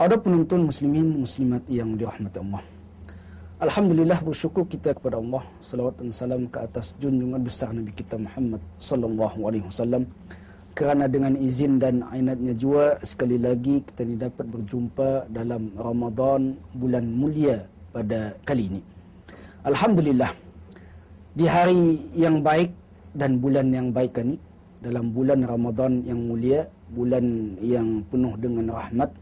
Ada penonton muslimin muslimat yang dirahmati Allah. Alhamdulillah, bersyukur kita kepada Allah. Salawat dan salam ke atas junjungan besar Nabi kita Muhammad sallallahu alaihi wasallam. Kerana dengan izin dan ainatnya jua, sekali lagi kita ni dapat berjumpa dalam Ramadan, bulan mulia pada kali ini. Alhamdulillah, di hari yang baik dan bulan yang baik ini, dalam bulan Ramadan yang mulia, bulan yang penuh dengan rahmat,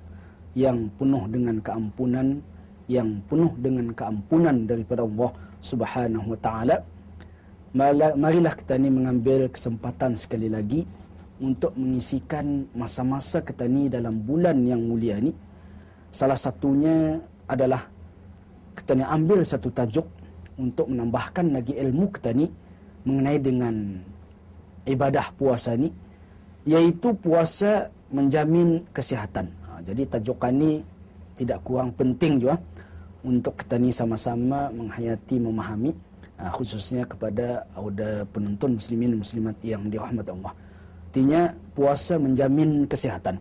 yang penuh dengan keampunan, yang penuh dengan keampunan daripada Allah Subhanahu wa taala. Marilah kita ni mengambil kesempatan sekali lagi untuk mengisikan masa-masa kita ni dalam bulan yang mulia ni. Salah satunya adalah kita ni ambil satu tajuk untuk menambahkan lagi ilmu kita ni mengenai dengan ibadah puasa ni, iaitu puasa menjamin kesihatan. Jadi tajukan ni tidak kurang penting juga untuk kita ni sama-sama menghayati, memahami, khususnya kepada penonton muslimin muslimat yang dirahmati Allah. Artinya puasa menjamin kesihatan.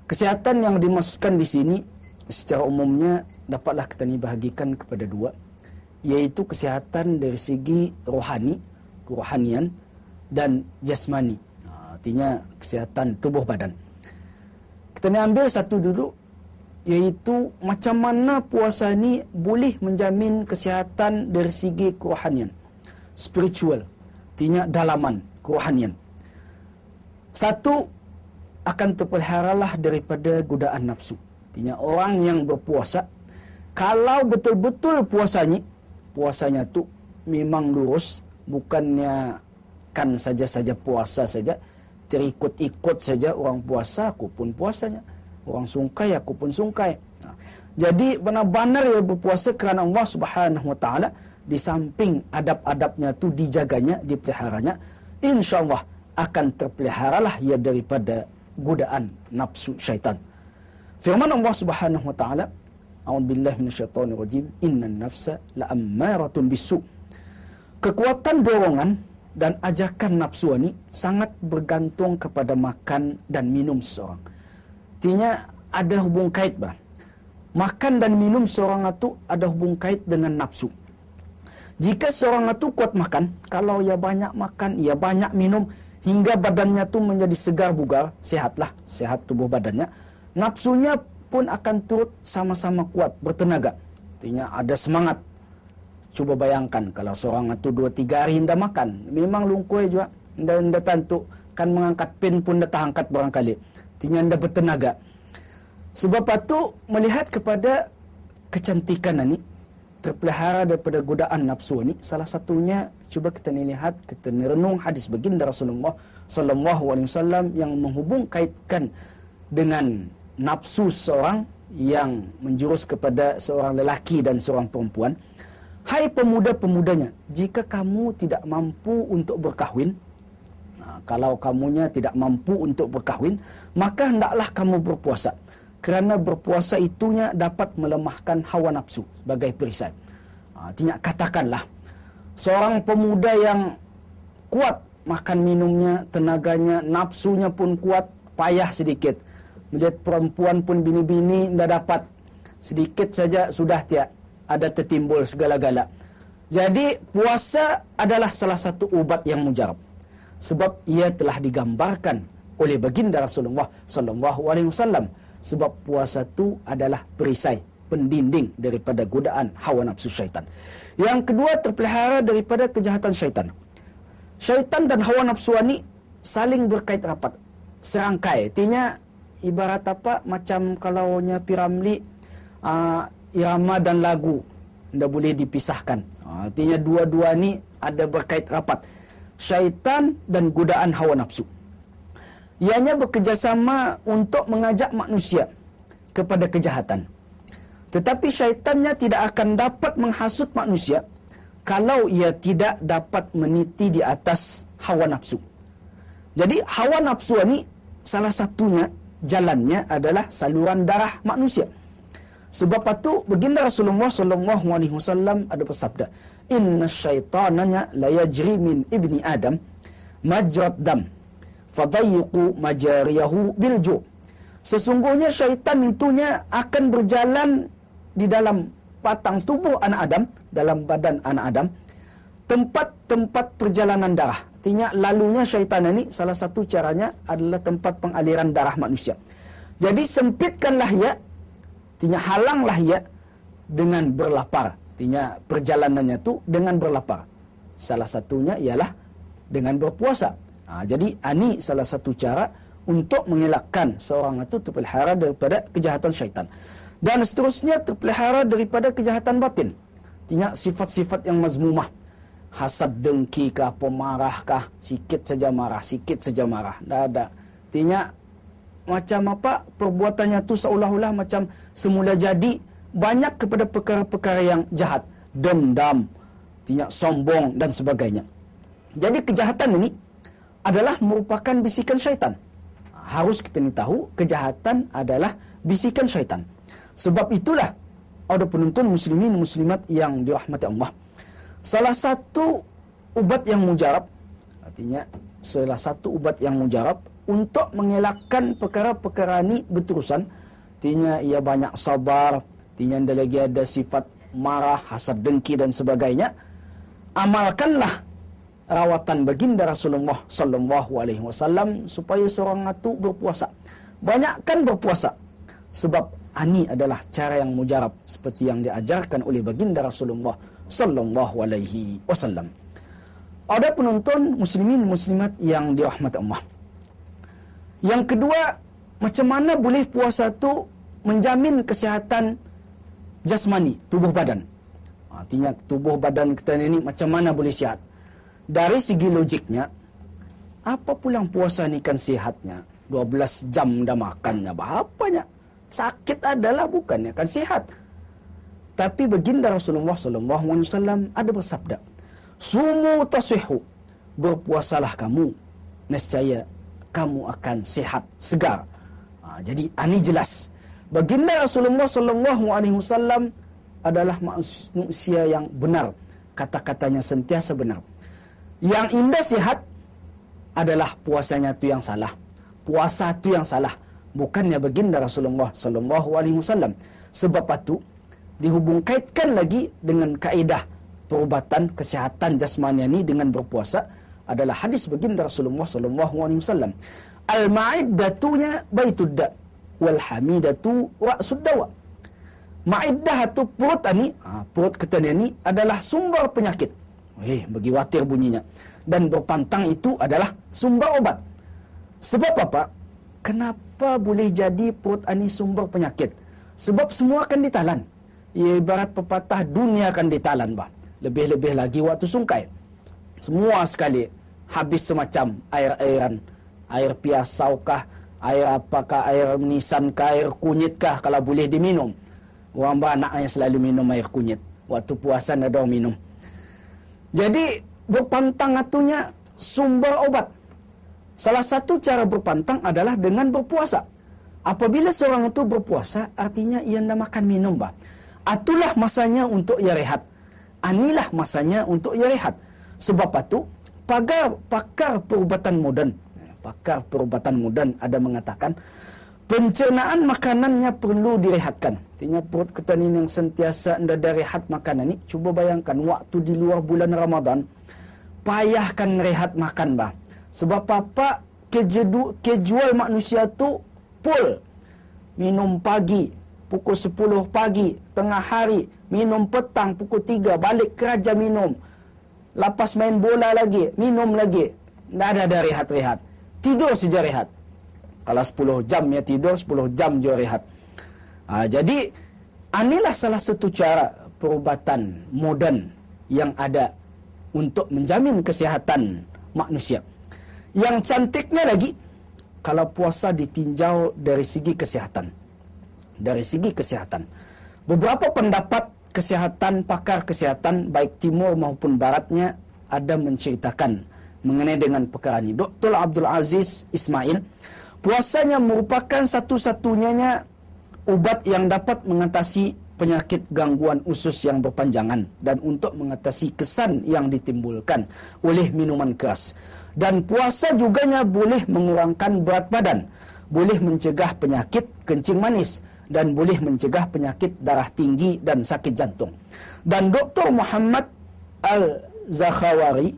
Kesihatan yang dimaksudkan di sini secara umumnya dapatlah kita ni bahagikan kepada dua, iaitu kesihatan dari segi rohani, kerohanian, dan jasmani. Artinya kesihatan tubuh badan. Kita ni ambil satu dulu, iaitu macam mana puasa ni boleh menjamin kesihatan dari segi kerohanian, spiritual, artinya dalaman kerohanian. Satu, akan terpeliharalah daripada godaan nafsu. Artinya orang yang berpuasa, kalau betul-betul puasanya tu memang lurus, bukannya kan saja-saja puasa saja, terikut-ikut saja, orang puasa aku pun puasanya, orang sungkai aku pun sungkai. Jadi benar-benar ia berpuasa kerana Allah Subhanahu wa taala, di samping adab-adabnya tu dijaganya, dipeliharanya, insya-Allah akan terpeliharalah ia daripada godaan nafsu syaitan. Firman Allah Subhanahu wa taala, a'udzubillahi minasyaitonirrajim, innan nafsa la'ammaratun bisu. Kekuatan dorongan dan ajakan nafsu ni sangat bergantung kepada makan dan minum seseorang. Artinya ada hubung kait bah. Makan dan minum seorang itu ada hubung kait dengan nafsu. Jika seorang itu kuat makan, kalau ia banyak makan, ia banyak minum, hingga badannya tu menjadi segar bugar, sehatlah, sehat tubuh badannya, nafsunya pun akan turut sama-sama kuat, bertenaga. Artinya ada semangat. Cuba bayangkan kalau seorang itu 2-3 hari tidak makan, memang lungkui juga, tidak tentu, kan mengangkat pin pun dah angkat barangkali. Artinya anda bertenaga. Sebab itu melihat kepada kecantikan ini, terpelihara daripada godaan nafsu ini, salah satunya cuba kita lihat, kita renung hadis baginda Rasulullah sallallahu alaihi wasallam yang menghubung kaitkan dengan nafsu seorang yang menjurus kepada seorang lelaki dan seorang perempuan. Hai pemuda-pemudanya, jika kamu tidak mampu untuk berkahwin, kalau kamunya tidak mampu untuk berkahwin, maka hendaklah kamu berpuasa. Kerana berpuasa itunya dapat melemahkan hawa nafsu sebagai perisai. Artinya katakanlah, seorang pemuda yang kuat makan minumnya, tenaganya, nafsunya pun kuat, payah sedikit. Melihat perempuan pun bini-bini tidak dapat. Sedikit saja sudah ada tertimbul segala-gala. Jadi puasa adalah salah satu ubat yang mujarab. Sebab ia telah digambarkan oleh baginda Rasulullah sallallahu alaihi wasallam. Sebab puasa itu adalah perisai, pendinding daripada godaan hawa nafsu syaitan. Yang kedua, terpelihara daripada kejahatan syaitan. Syaitan dan hawa nafsu ni saling berkait rapat, serangkai. Artinya ibarat apa, macam kalaunya Piramli, irama dan lagu tidak boleh dipisahkan. Artinya dua-dua ni ada berkait rapat, syaitan dan godaan hawa nafsu. Ianya bekerjasama untuk mengajak manusia kepada kejahatan. Tetapi syaitannya tidak akan dapat menghasut manusia kalau ia tidak dapat meniti di atas hawa nafsu. Jadi hawa nafsu ini salah satunya jalannya adalah saluran darah manusia. Sebab itu baginda Rasulullah sallallahu alaihi wasallam ada bersabda, "Inna syaitananya la yajri min ibni Adam majrad dam, fadayyiqu majariyahu bilju." Sesungguhnya syaitan itunya akan berjalan di dalam batang tubuh anak Adam, dalam badan anak Adam, tempat-tempat perjalanan darah. Artinya lalunya syaitan ini salah satu caranya adalah tempat pengaliran darah manusia. Jadi sempitkanlah ia, artinya halanglah ia dengan berlapar. Artinya perjalanannya itu dengan berlapar. Salah satunya ialah dengan berpuasa. Jadi ini salah satu cara untuk mengelakkan seorang itu terpelihara daripada kejahatan syaitan. Dan seterusnya terpelihara daripada kejahatan batin. Artinya sifat-sifat yang mazmumah. Hasad, dengki kah, pemarah kah, sikit saja marah, sikit saja marah. Dah ada. Artinya macam apa perbuatannya tu seolah-olah macam semula jadi, banyak kepada perkara-perkara yang jahat, dendam, artinya sombong dan sebagainya. Jadi kejahatan ini adalah merupakan bisikan syaitan. Harus kita ni tahu kejahatan adalah bisikan syaitan. Sebab itulah ada penonton muslimin muslimat yang dirahmati Allah. Salah satu ubat yang mujarab, artinya salah satu ubat yang mujarab untuk mengelakkan perkara-perkara ini berterusan, artinya ia banyak sabar, artinya ada lagi ada sifat marah, hasad, dengki dan sebagainya. Amalkanlah rawatan baginda Rasulullah sallallahu alaihi wasallam supaya seorang itu berpuasa. Banyakkan berpuasa. Sebab ini adalah cara yang mujarab seperti yang diajarkan oleh baginda Rasulullah sallallahu alaihi wasallam. Ada penonton muslimin muslimat yang dirahmati Allah. Yang kedua, macam mana boleh puasa tu menjamin kesihatan jasmani, tubuh badan. Artinya tubuh badan kita ini macam mana boleh sihat? Dari segi logiknya, apa pulang puasa ni kan sihatnya? 12 jam dah makannya, berapanya? Sakit adalah bukannya kan sihat. Tapi baginda Rasulullah sallallahu alaihi wasallam ada bersabda, "Sumu tasihhu." Berpuasalah kamu, nescaya kamu akan sihat, segar. Jadi ini jelas. Baginda Rasulullah sallallahu alaihi wasallam adalah manusia yang benar. Kata-katanya sentiasa benar. Yang indah sihat adalah puasanya tu yang salah. Puasa tu yang salah, bukannya baginda Rasulullah sallallahu alaihi wasallam. Sebab itu dihubung kaitkan lagi dengan kaedah perubatan kesihatan jasmani ini dengan berpuasa adalah hadis baginda Rasulullah sallallahu alaihi wasallam. Al-ma'iddatunya baitud da wal hamidatu ra'sud dawa. Ma'iddah tu perut ni, perut kita ni adalah sumber penyakit. Bagi watir bunyinya. Dan berpantang itu adalah sumber obat. Sebab apa? Kenapa boleh jadi perut ani sumber penyakit? Sebab semua akan ditalan. Ia ibarat pepatah, dunia akan ditalan bah. Lebih-lebih lagi waktu sungkai. Semua sekali habis semacam air-airan. Air piasau kah, air apakah, air nisan kah, air kunyit kah kalau boleh diminum. Orang beranak yang selalu minum air kunyit. Waktu puasa ada orang minum. Jadi berpantang atunya sumber obat. Salah satu cara berpantang adalah dengan berpuasa. Apabila seorang itu berpuasa, artinya ia tidak makan minum bah. Itulah masanya untuk ia rehat. Inilah masanya untuk ia rehat. Sebab itu pakar perubatan moden ada mengatakan pencernaan makanannya perlu direhatkan. Artinya perut kita ni yang sentiasa ada rehat makanan ni. Cuba bayangkan waktu di luar bulan Ramadan, payahkan rehat makan bah. Sebab apa kejual manusia tu full. Minum pagi pukul 10 pagi, tengah hari, minum petang pukul 3, balik kerja minum. Lepas main bola lagi, minum lagi. Tak ada rehat-rehat. Tidur saja rehat. Kalau 10 jam ya tidur, 10 jam juga rehat. Jadi, inilah salah satu cara perubatan moden yang ada untuk menjamin kesihatan manusia. Yang cantiknya lagi, kalau puasa ditinjau dari segi kesihatan. Dari segi kesihatan. Beberapa pendapat kesihatan, pakar kesihatan, baik timur maupun baratnya, ada menceritakan mengenai dengan perkara ini. Dr. Abdul Aziz Ismail, puasanya merupakan satu-satunya ubat yang dapat mengatasi penyakit gangguan usus yang berpanjangan dan untuk mengatasi kesan yang ditimbulkan oleh minuman keras. Dan puasa juganya boleh mengurangkan berat badan, boleh mencegah penyakit kencing manis dan boleh mencegah penyakit darah tinggi dan sakit jantung. Dan Dr. Muhammad Al-Zakhawari,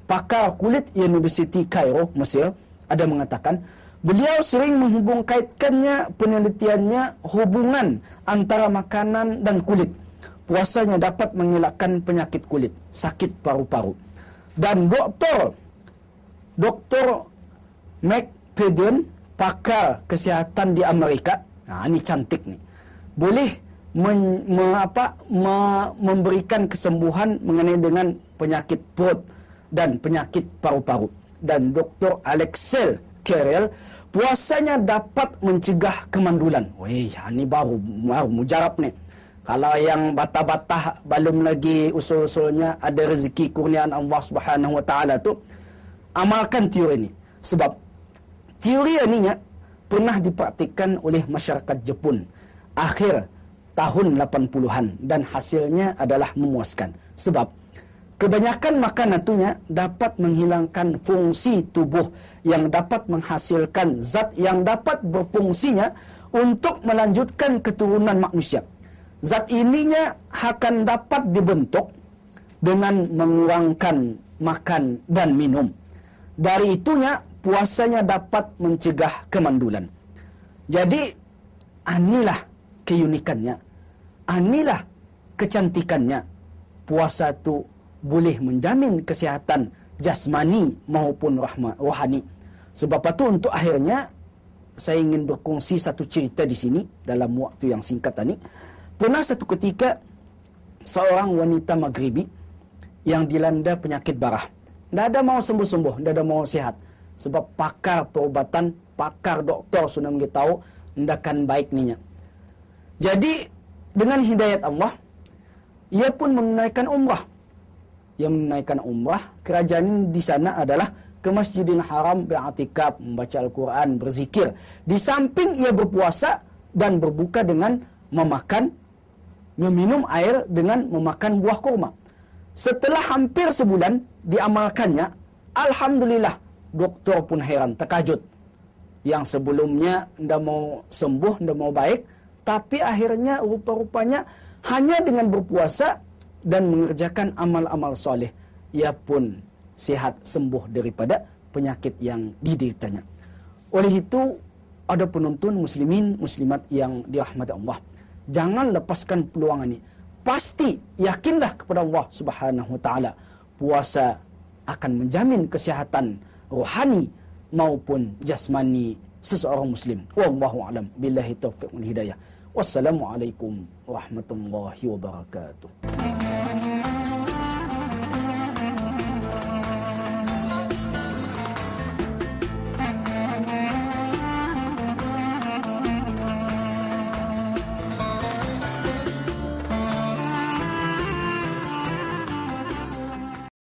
pakar kulit Universiti Kairo, Mesir, ada mengatakan beliau sering menghubung-kaitkannya penelitiannya hubungan antara makanan dan kulit. Puasanya dapat mengelakkan penyakit kulit, sakit paru-paru. Dan Dr. McFadden, pakar kesihatan di Amerika, ini cantik nih, boleh memberikan kesembuhan mengenai dengan penyakit perut dan penyakit paru-paru. Dan Dr. Alexel Carrel, puasanya dapat mencegah kemandulan. Weh, ini baru mujarab nih. Kalau yang bata-bata belum lagi usul-usulnya ada rezeki kurniaan Allah Subhanahu wa taala tu, amalkan teori ini. Sebab teori ini pernah dipraktikkan oleh masyarakat Jepun akhir tahun 80-an dan hasilnya adalah memuaskan. Sebab kebanyakan makanan itunya dapat menghilangkan fungsi tubuh yang dapat menghasilkan zat yang dapat berfungsinya untuk melanjutkan keturunan manusia. Zat ininya akan dapat dibentuk dengan mengurangkan makan dan minum. Dari itunya puasanya dapat mencegah kemandulan. Jadi inilah keunikannya, inilah kecantikannya. Puasa itu boleh menjamin kesihatan jasmani maupun rohani. Sebab itu untuk akhirnya saya ingin berkongsi satu cerita di sini dalam waktu yang singkat ini. Pernah satu ketika seorang wanita Maghribi yang dilanda penyakit barah. Tidak ada mau sembuh-sembuh, tidak ada mau sehat. Sebab pakar perubatan, pakar doktor sudah memberitahu tidak akan baik ninya. Jadi dengan hidayat Allah, ia pun menunaikan umrah. Ia menunaikan umrah, kerajaan di sana adalah ke Masjidil Haram, beriktikaf, membaca Al-Quran, berzikir. Di samping ia berpuasa dan berbuka dengan meminum air dengan memakan buah kurma. Setelah hampir sebulan diamalkannya, alhamdulillah, doktor pun heran, terkejut. Yang sebelumnya tidak mau sembuh, tidak mau baik, tapi akhirnya rupa-rupanya hanya dengan berpuasa dan mengerjakan amal-amal soleh, ia pun sihat, sembuh daripada penyakit yang dideritanya. Oleh itu, ada penonton muslimin, muslimat yang dirahmati Allah, jangan lepaskan peluang ini. Pasti yakinlah kepada Allah Subhanahu wa taala, puasa akan menjamin kesihatan rohani maupun jasmani seseorang muslim. Wallahu a'lam, billahi taufiq wal hidayah. Wassalamualaikum warahmatullahi wabarakatuh.